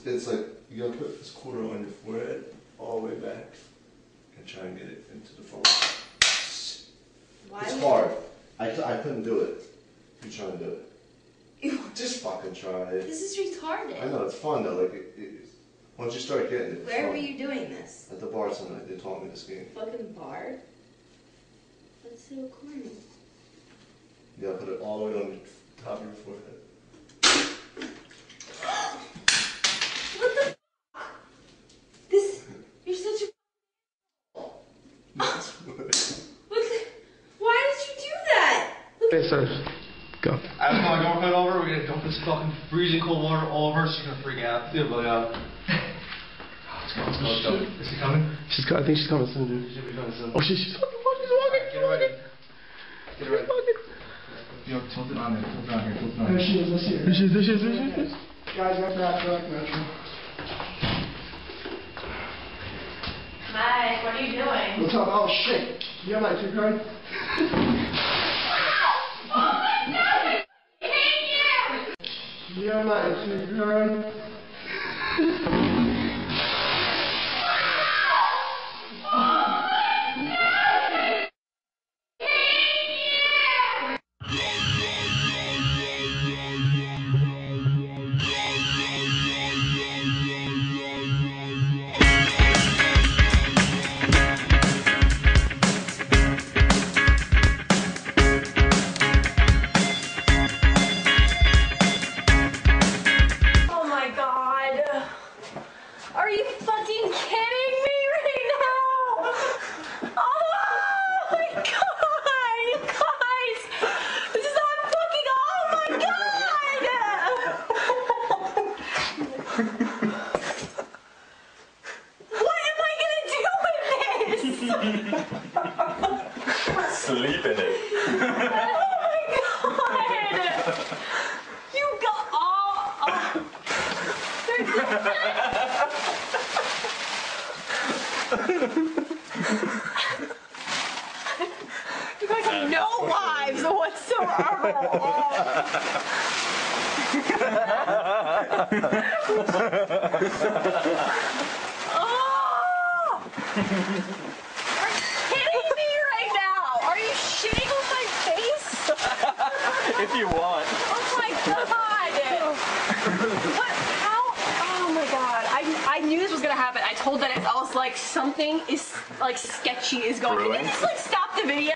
It's like you gotta put this quarter on your forehead all the way back and try and get it into the phone. Why? It's hard. I couldn't do it. You trying to do it? Just fucking try it. This is retarded. I know it's fun though. Like once you start getting it. Where were you doing this? At the bar tonight. They taught me this game. Fucking bar. That's so corny. You gotta put it all the way on the top of your forehead. What the fuck? This. You're such a. Why did you do that? Okay, sir. Go. I was my girlfriend over, we're gonna dump this fucking freezing cold water all over, she's gonna freak out. Yeah, but let's go. Is she coming? I think she's coming soon, dude. She should be coming soon. Oh, she's walking. Get her ready. Get her ready. Yo, tilt it on there. Tilt it on here. Tilt it on There she is. Let's see her. There she is. Guys, after Metro. Hi, what are you doing? What's up? Oh shit. You have my 2 card? Oh my god! I hate you! You have my 2 card? Are you fucking kidding me right now? Oh my god, you guys! This is not fucking, oh my god! What am I gonna do with this? Sleep in it. Oh my god! You got all. You guys have no lives whatsoever. Oh! Are you kidding me right now? Are you shitting on my face? If you want. Oh my god! What? How? Oh my god! I knew this was gonna happen. I told Dennis, I was like, something is like sketchy is going. Can you just like stop the video?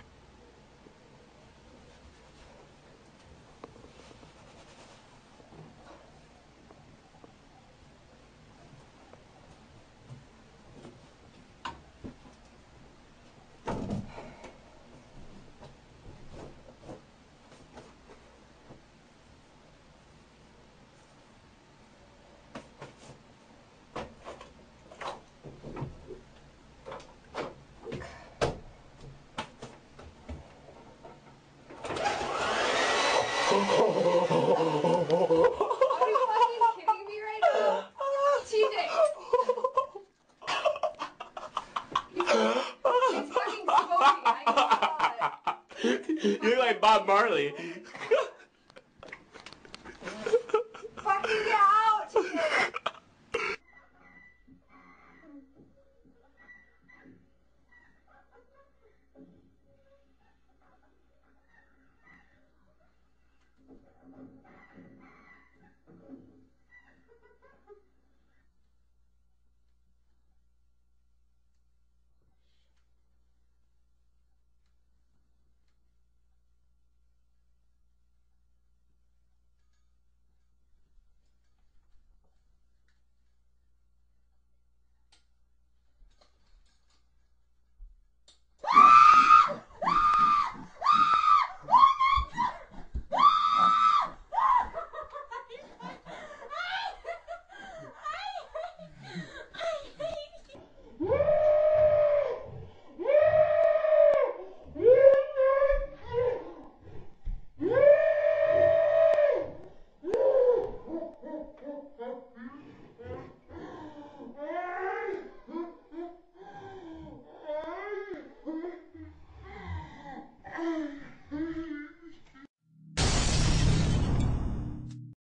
Are you fucking kidding me right now? TJ! She's fucking smoking, I know. You're like Bob Marley. Fucking get out, TJ!